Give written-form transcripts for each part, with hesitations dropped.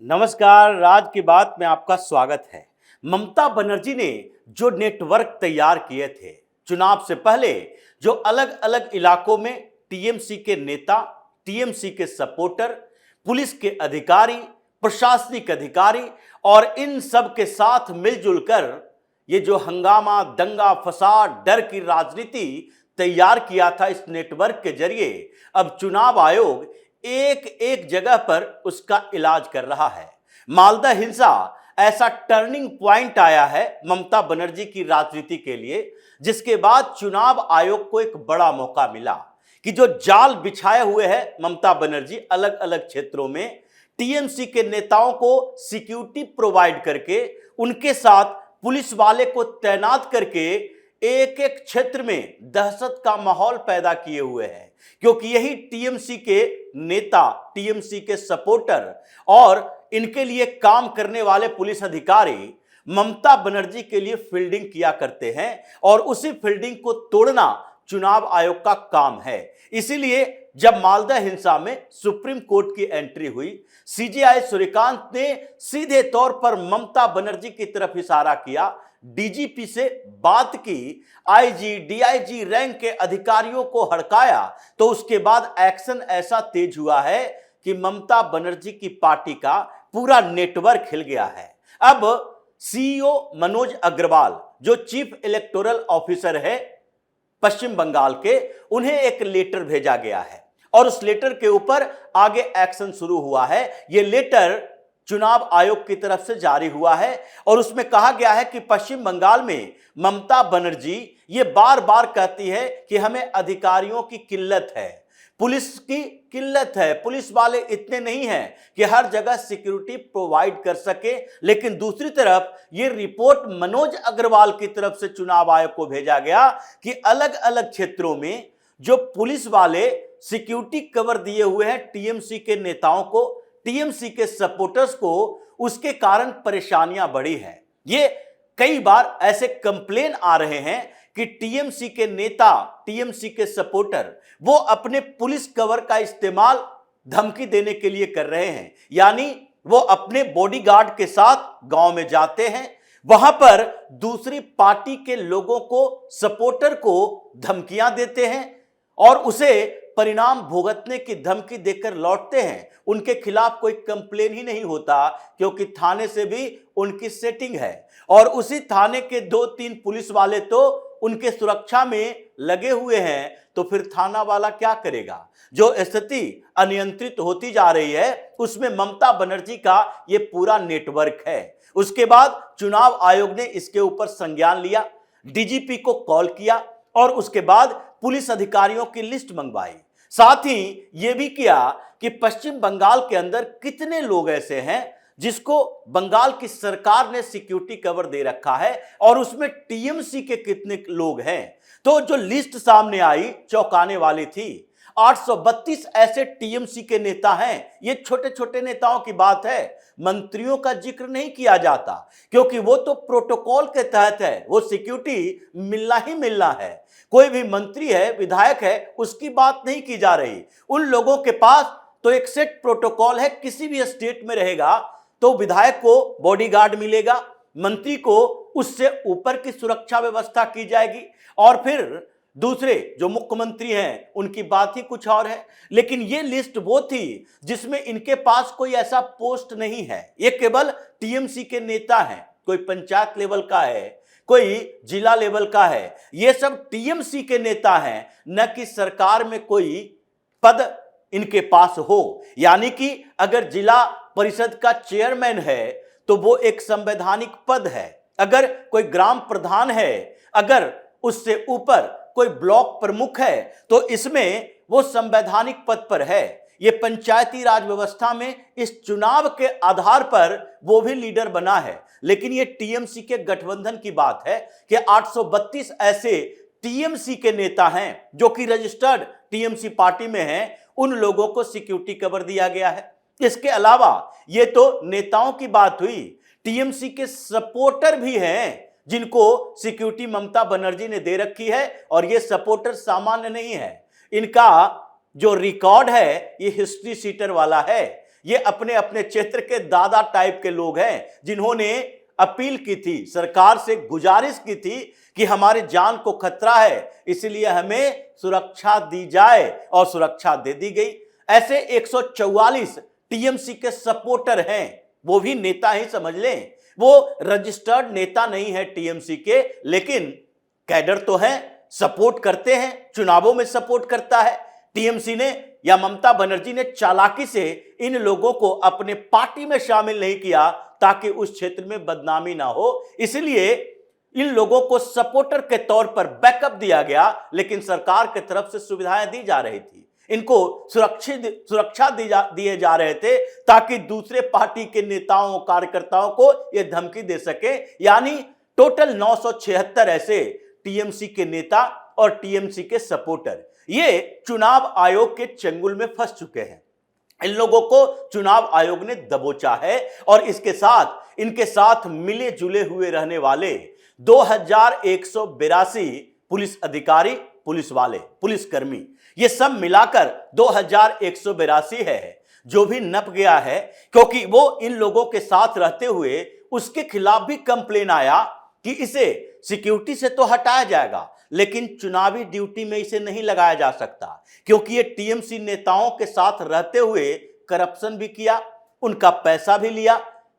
नमस्कार, राज की बात में आपका स्वागत है। ममता बनर्जी ने जो नेटवर्क तैयार किए थे चुनाव से पहले, जो अलग अलग इलाकों में टीएमसी के नेता, टीएमसी के सपोर्टर, पुलिस के अधिकारी, प्रशासनिक अधिकारी और इन सब के साथ मिलजुल कर ये जो हंगामा, दंगा फसाद, डर की राजनीति तैयार किया था इस नेटवर्क के जरिए, अब चुनाव आयोग एक एक जगह पर उसका इलाज कर रहा है। मालदा हिंसा ऐसा टर्निंग पॉइंट आया है ममता बनर्जी की राजनीति के लिए, जिसके बाद चुनाव आयोग को एक बड़ा मौका मिला कि जो जाल बिछाए हुए है ममता बनर्जी अलग अलग क्षेत्रों में, टीएमसी के नेताओं को सिक्योरिटी प्रोवाइड करके, उनके साथ पुलिस वाले को तैनात करके एक एक क्षेत्र में दहशत का माहौल पैदा किए हुए हैं। क्योंकि यही टीएमसी के नेता, टीएमसी के सपोर्टर और इनके लिए काम करने वाले पुलिस अधिकारी ममता बनर्जी के लिए फील्डिंग किया करते हैं और उसी फील्डिंग को तोड़ना चुनाव आयोग का काम है। इसीलिए जब मालदा हिंसा में सुप्रीम कोर्ट की एंट्री हुई, सीजेआई सूर्यकांत ने सीधे तौर पर ममता बनर्जी की तरफ इशारा किया, डीजीपी से बात की, आईजी, डीआईजी रैंक के अधिकारियों को हड़काया, तो उसके बाद एक्शन ऐसा तेज हुआ है कि ममता बनर्जी की पार्टी का पूरा नेटवर्क हिल गया है। अब सीईओ मनोज अग्रवाल, जो चीफ इलेक्टोरल ऑफिसर है पश्चिम बंगाल के, उन्हें एक लेटर भेजा गया है और उस लेटर के ऊपर आगे एक्शन शुरू हुआ है। यह लेटर चुनाव आयोग की तरफ से जारी हुआ है और उसमें कहा गया है कि पश्चिम बंगाल में ममता बनर्जी ये बार बार कहती है कि हमें अधिकारियों की किल्लत है, पुलिस की किल्लत है, पुलिस वाले इतने नहीं हैं कि हर जगह सिक्योरिटी प्रोवाइड कर सके। लेकिन दूसरी तरफ ये रिपोर्ट मनोज अग्रवाल की तरफ से चुनाव आयोग को भेजा गया कि अलग अलग क्षेत्रों में जो पुलिस वाले सिक्योरिटी कवर दिए हुए हैं टीएमसी के नेताओं को, टीएमसी के सपोर्टर्स को, उसके कारण परेशानियां बढ़ी हैं। ये कई बार ऐसे कंप्लेन आ रहे हैं कि टीएमसी के नेता, टीएमसी के सपोर्टर वो अपने पुलिस कवर का इस्तेमाल धमकी देने के लिए कर रहे हैं। यानी वो अपने बॉडीगार्ड के साथ गांव में जाते हैं, वहां पर दूसरी पार्टी के लोगों को, सपोर्टर को धमकियां देते हैं और उसे परिणाम भुगतने की धमकी देकर लौटते हैं। उनके खिलाफ कोई कंप्लेन ही नहीं होता क्योंकि थाने से भी उनकी सेटिंग है और उसी थाने के 2-3 पुलिस वाले तो उनके सुरक्षा में लगे हुए हैं। तो फिर थाना वाला क्या करेगा? जो स्थिति अनियंत्रित होती जा रही है उसमें ममता बनर्जी का ये पूरा नेटवर्क है। उसके बाद चुनाव आयोग ने इसके ऊपर संज्ञान लिया, डीजीपी को कॉल किया और उसके बाद पुलिस अधिकारियों की लिस्ट मंगवाई। साथ ही यह भी किया कि पश्चिम बंगाल के अंदर कितने लोग ऐसे हैं जिसको बंगाल की सरकार ने सिक्योरिटी कवर दे रखा है और उसमें टीएमसी के कितने लोग हैं। तो जो लिस्ट सामने आई चौंकाने वाली थी। 832 ऐसे टीएमसी के नेता हैं। ये छोटे छोटे नेताओं की बात है, मंत्रियों का जिक्र नहीं किया जाता क्योंकि वो तो प्रोटोकॉल के तहत है, वो सिक्योरिटी मिलना ही मिलना है। कोई भी मंत्री है, विधायक है, उसकी बात नहीं की जा रही। उन लोगों के पास तो एक सेट प्रोटोकॉल है, किसी भी स्टेट में रहेगा तो विधायक को बॉडीगार्ड मिलेगा, मंत्री को उससे ऊपर की सुरक्षा व्यवस्था की जाएगी और फिर दूसरे जो मुख्यमंत्री हैं उनकी बात ही कुछ और है। लेकिन ये लिस्ट वो थी जिसमें इनके पास कोई ऐसा पोस्ट नहीं है। ये केवल टीएमसी के नेता हैं, कोई पंचायत लेवल का है, कोई जिला लेवल का है, ये सब टीएमसी के नेता हैं, न कि सरकार में कोई पद इनके पास हो। यानी कि अगर जिला परिषद का चेयरमैन है तो वो एक संवैधानिक पद है, अगर कोई ग्राम प्रधान है, अगर उससे ऊपर कोई ब्लॉक प्रमुख है तो इसमें वो संवैधानिक पद पर है। ये पंचायती राज व्यवस्था में इस चुनाव के आधार पर वो भी लीडर बना है। लेकिन ये टीएमसी के गठबंधन की बात है कि 832 ऐसे टीएमसी के नेता हैं जो कि रजिस्टर्ड टीएमसी पार्टी में हैं, उन लोगों को सिक्योरिटी कवर दिया गया है। इसके अलावा ये तो नेताओं की बात हुई, टीएमसी के सपोर्टर भी हैं जिनको सिक्योरिटी ममता बनर्जी ने दे रखी है और ये सपोर्टर सामान्य नहीं है। इनका जो रिकॉर्ड है ये हिस्ट्री सीटर वाला है। ये अपने अपने क्षेत्र के दादा टाइप के लोग हैं जिन्होंने अपील की थी, सरकार से गुजारिश की थी कि हमारी जान को खतरा है, इसलिए हमें सुरक्षा दी जाए और सुरक्षा दे दी गई। ऐसे 144 टीएमसी के सपोर्टर हैं, वो भी नेता ही समझ लें, वो रजिस्टर्ड नेता नहीं है टीएमसी के, लेकिन कैडर तो है, सपोर्ट करते हैं, चुनावों में सपोर्ट करता है। टीएमसी ने या ममता बनर्जी ने चालाकी से इन लोगों को अपने पार्टी में शामिल नहीं किया ताकि उस क्षेत्र में बदनामी ना हो, इसलिए इन लोगों को सपोर्टर के तौर पर बैकअप दिया गया, लेकिन सरकार की तरफ से सुविधाएं दी जा रही थी, इनको सुरक्षा दिए जा रहे थे ताकि दूसरे पार्टी के नेताओं कार्यकर्ताओं को यह धमकी दे सके। यानी टोटल 976 ऐसे टीएमसी के नेता और टीएमसी के सपोर्टर ये चुनाव आयोग के चंगुल में फंस चुके हैं। इन लोगों को चुनाव आयोग ने दबोचा है और इसके साथ इनके साथ मिले जुले हुए रहने वाले 2182 पुलिस अधिकारी, पुलिस वाले, पुलिसकर्मी, ये सब मिलाकर 2182 है। जो भी नप गया है क्योंकि वो इन लोगों के साथ रहते हुए उसके खिलाफ भी कंप्लेन आया कि इसे सिक्योरिटी से तो हटाया जाएगा लेकिन चुनावी ड्यूटी में इसे नहीं लगाया जा सकता क्योंकि ये टीएमसी नेताओं के साथ रहते हुए करप्शन भी किया, उनका पैसा भी लिया,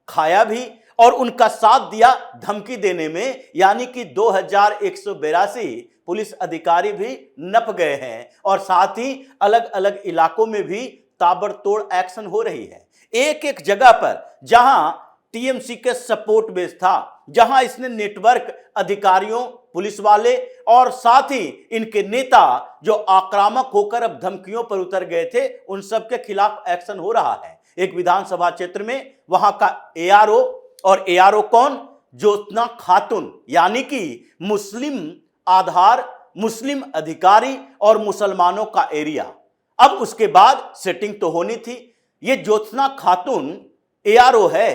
खाया भी और उनका साथ दिया धमकी देने में। यानी कि 2182 पुलिस अधिकारी भी नप गए हैं और साथ ही अलग अलग इलाकों में भी ताबड़तोड़ एक्शन हो रही है। एक एक जगह पर जहां टीएमसी के सपोर्ट बेस था, जहां इसने नेटवर्क अधिकारियों, पुलिस वाले और साथ ही इनके नेता जो आक्रामक होकर अब धमकियों पर उतर गए थे, उन सब के खिलाफ एक्शन हो रहा है। एक विधानसभा क्षेत्र में वहां का एआरओ, और एआरओ कौन? ज्योत्सना खातून, यानी कि मुस्लिम आधार, मुस्लिम अधिकारी और मुसलमानों का एरिया। अब उसके बाद सेटिंग तो होनी थी। ये ज्योत्सना खातून एआरओ है,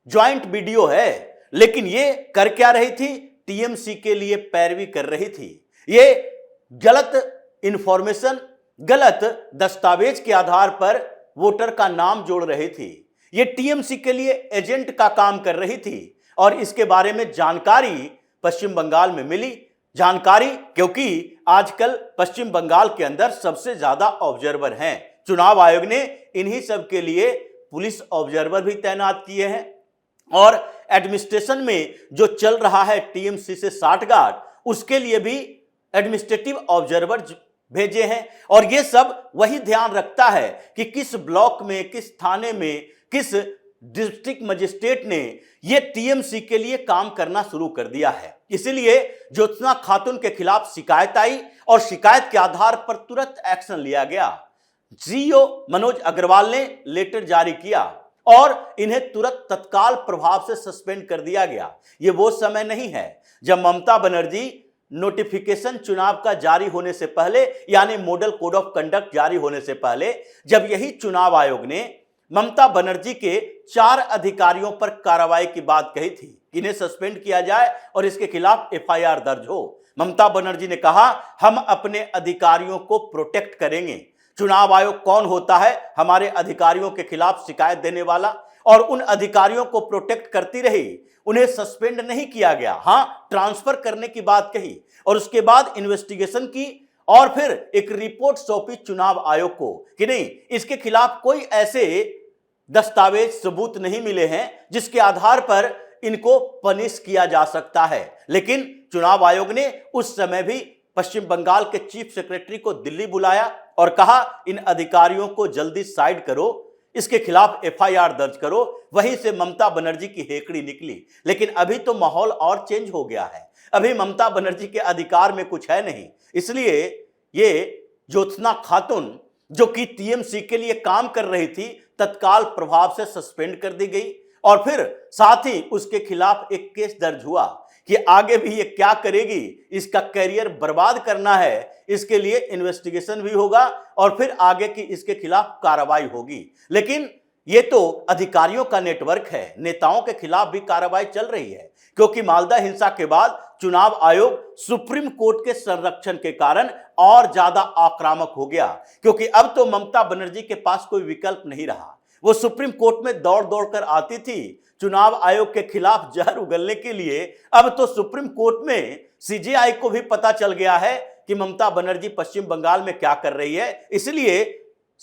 ज्वाइंट बीडीओ है, लेकिन ये कर क्या रही थी? टीएमसी के लिए पैरवी कर रही थी। ये गलत इंफॉर्मेशन, गलत दस्तावेज के आधार पर वोटर का नाम जोड़ रही थी। ये टीएमसी के लिए एजेंट का काम कर रही थी और इसके बारे में जानकारी पश्चिम बंगाल में मिली। जानकारी क्योंकि आजकल पश्चिम बंगाल के अंदर सबसे ज्यादा ऑब्जर्वर हैं। चुनाव आयोग ने इन्हीं सब के लिए पुलिस ऑब्जर्वर भी तैनात किए हैं और एडमिनिस्ट्रेशन में जो चल रहा है टीएमसी से साठगांठ, उसके लिए भी एडमिनिस्ट्रेटिव ऑब्जर्वर भेजे हैं। और ये सब वही ध्यान रखता है कि किस ब्लॉक में, किस थाने में, किस डिस्ट्रिक्ट मजिस्ट्रेट ने ये टीएमसी के लिए काम करना शुरू कर दिया है। इसलिए ज्योत्सना खातून के खिलाफ शिकायत आई और शिकायत के आधार पर तुरंत एक्शन लिया गया। सीईओ मनोज अग्रवाल ने लेटर जारी किया और इन्हें तुरंत तत्काल प्रभाव से सस्पेंड कर दिया गया। ये वो समय नहीं है जब ममता बनर्जी नोटिफिकेशन चुनाव का जारी होने से पहले, यानी मॉडल कोड ऑफ कंडक्ट जारी होने से पहले, जब यही चुनाव आयोग ने ममता बनर्जी के 4 अधिकारियों पर कार्रवाई की बात कही थी, इन्हें सस्पेंड किया जाए और इसके खिलाफ एफआईआर दर्ज हो। ममता बनर्जी ने कहा, हम अपने अधिकारियों को प्रोटेक्ट करेंगे। चुनाव आयोग कौन होता है? हमारे अधिकारियों के खिलाफ शिकायत देने वाला, और उन अधिकारियों को प्रोटेक्ट करती रही, उन्हें सस्पेंड नहीं किया गया। हां, ट्रांसफर करने की बात कही और उसके बाद इन्वेस्टिगेशन की और फिर एक रिपोर्ट सौंपी चुनाव आयोग को कि नहीं, इसके खिलाफ कोई ऐसे दस्तावेज, सबूत नहीं मिले हैं जिसके आधार पर इनको पनिश किया जा सकता है। लेकिन चुनाव आयोग ने उस समय भी पश्चिम बंगाल के चीफ सेक्रेटरी को दिल्ली बुलाया और कहा, इन अधिकारियों को जल्दी साइड करो, इसके खिलाफ एफआईआर दर्ज करो। वहीं से ममता बनर्जी की हेकड़ी निकली। लेकिन अभी तो माहौल और चेंज हो गया है। अभी ममता बनर्जी के अधिकार में कुछ है नहीं, इसलिए ये ज्योत्सना खातून जो कि टीएमसी के लिए काम कर रही थी, तत्काल प्रभाव से सस्पेंड कर दी गई और फिर साथ ही उसके खिलाफ एक केस दर्ज हुआ कि आगे भी ये क्या करेगी, इसका करियर बर्बाद करना है, इसके लिए इन्वेस्टिगेशन भी होगा और फिर आगे की इसके खिलाफ कार्रवाई होगी। लेकिन ये तो अधिकारियों का नेटवर्क है, नेताओं के खिलाफ भी कार्रवाई चल रही है क्योंकि मालदा हिंसा के बाद चुनाव आयोग सुप्रीम कोर्ट के संरक्षण के कारण और ज्यादा आक्रामक हो गया क्योंकि अब तो ममता बनर्जी के पास कोई विकल्प नहीं रहा। वो सुप्रीम कोर्ट में दौड़ दौड़ कर आती थी चुनाव आयोग के खिलाफ जहर उगलने के लिए। अब तो सुप्रीम कोर्ट में सीजेआई को भी पता चल गया है कि ममता बनर्जी पश्चिम बंगाल में क्या कर रही है। इसलिए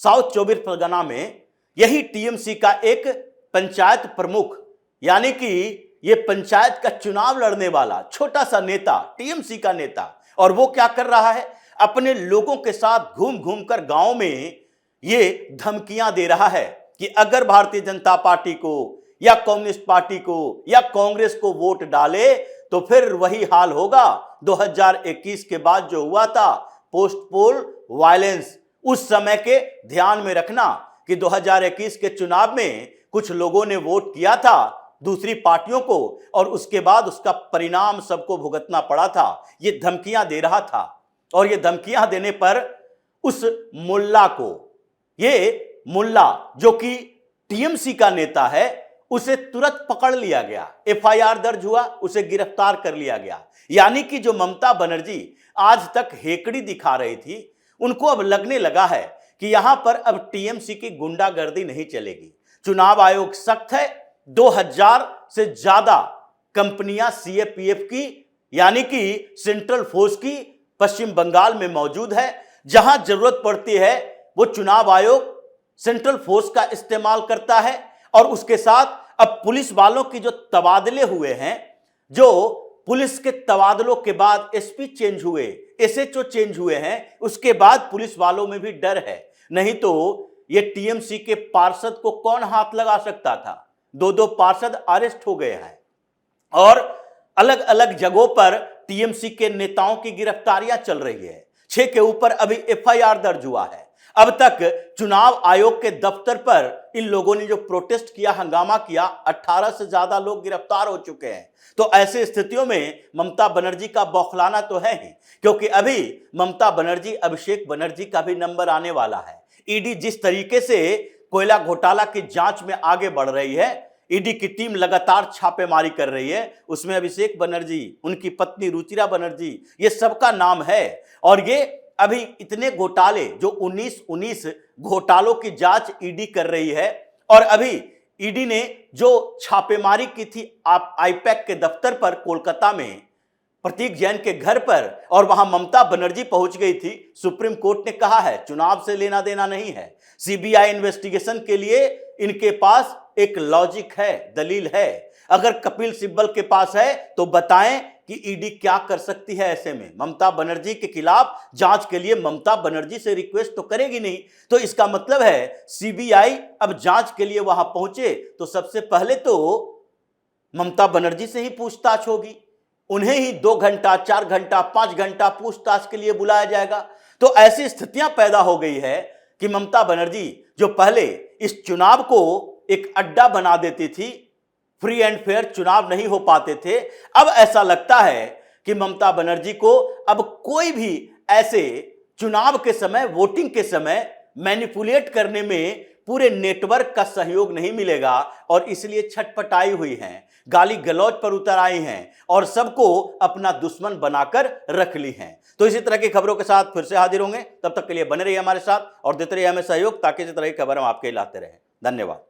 साउथ 24 परगना में यही टीएमसी का एक पंचायत प्रमुख, यानी कि ये पंचायत का चुनाव लड़ने वाला छोटा सा नेता, टीएमसी का नेता, और वो क्या कर रहा है, अपने लोगों के साथ घूम घूम कर गांव में ये धमकियां दे रहा है कि अगर भारतीय जनता पार्टी को या कम्युनिस्ट पार्टी को या कांग्रेस को वोट डाले तो फिर वही हाल होगा 2021 के बाद जो हुआ था, पोस्ट पोल वायलेंस। उस समय के ध्यान में रखना कि 2021 के चुनाव में कुछ लोगों ने वोट किया था दूसरी पार्टियों को और उसके बाद उसका परिणाम सबको भुगतना पड़ा था। ये धमकियां दे रहा था और ये धमकियां देने पर उस मुल्ला को, ये मुल्ला जो कि टीएमसी का नेता है, उसे तुरंत पकड़ लिया गया, एफआईआर दर्ज हुआ, उसे गिरफ्तार कर लिया गया। यानी कि जो ममता बनर्जी आज तक हेकड़ी दिखा रही थी, उनको अब लगने लगा है कि यहां पर अब टीएमसी की गुंडागर्दी नहीं चलेगी। चुनाव आयोग सख्त है, 2000 से ज्यादा कंपनियां सीएपीएफ की यानी कि सेंट्रल फोर्स की पश्चिम बंगाल में मौजूद है। जहां जरूरत पड़ती है वो चुनाव आयोग सेंट्रल फोर्स का इस्तेमाल करता है और उसके साथ अब पुलिस वालों की जो तबादले हुए हैं, जो पुलिस के तबादलों के बाद एसपी चेंज हुए, एसएचओ चेंज हुए हैं, उसके बाद पुलिस वालों में भी डर है। नहीं तो ये टीएमसी के पार्षद को कौन हाथ लगा सकता था। 2 पार्षद अरेस्ट हो गए हैं और अलग अलग जगहों पर टीएमसी के नेताओं की गिरफ्तारियां चल रही है। 6 के ऊपर अभी एफआईआर दर्ज हुआ है। अब तक चुनाव आयोग के दफ्तर पर इन लोगों ने जो प्रोटेस्ट किया, हंगामा किया, 18 से ज्यादा लोग गिरफ्तार हो चुके हैं। तो ऐसे स्थितियों में ममता बनर्जी का बौखलाना तो है ही, क्योंकि अभी ममता बनर्जी, अभिषेक बनर्जी का भी नंबर आने वाला है। ईडी जिस तरीके से कोयला घोटाला की जांच में आगे बढ़ रही है, ईडी की टीम लगातार छापेमारी कर रही है, उसमें अभिषेक बनर्जी, उनकी पत्नी रुचिरा बनर्जी, ये सबका नाम है। और ये अभी इतने घोटाले, जो 19 घोटालों की जांच ईडी कर रही है, और अभी ईडी ने जो छापेमारी की थी आईपैक के दफ्तर पर कोलकाता में, प्रतीक जैन के घर पर, और वहां ममता बनर्जी पहुंच गई थी। सुप्रीम कोर्ट ने कहा है चुनाव से लेना देना नहीं है, सीबीआई इन्वेस्टिगेशन के लिए इनके पास एक लॉजिक है, दलील है। अगर कपिल सिब्बल के पास है तो बताएं कि ईडी क्या कर सकती है। ऐसे में ममता बनर्जी के खिलाफ जांच के लिए ममता बनर्जी से रिक्वेस्ट तो करेगी नहीं, तो इसका मतलब है सीबीआई अब जांच के लिए वहां पहुंचे तो सबसे पहले तो ममता बनर्जी से ही पूछताछ होगी। उन्हें ही 2 घंटा, 4 घंटा, 5 घंटा पूछताछ के लिए बुलाया जाएगा। तो ऐसी स्थितियां पैदा हो गई है कि ममता बनर्जी जो पहले इस चुनाव को एक अड्डा बना देती थी, फ्री एंड फेयर चुनाव नहीं हो पाते थे, अब ऐसा लगता है कि ममता बनर्जी को अब कोई भी ऐसे चुनाव के समय, वोटिंग के समय मैनिपुलेट करने में पूरे नेटवर्क का सहयोग नहीं मिलेगा और इसलिए छटपटाई हुई हैं, गाली गलौज पर उतर आई हैं और सबको अपना दुश्मन बनाकर रख ली हैं। तो इसी तरह की खबरों के साथ फिर से हाजिर होंगे, तब तक के लिए बने रहिए हमारे साथ और देते रहिए हमें सहयोग, ताकि इसी तरह की खबर हम आपके लाते रहें। धन्यवाद।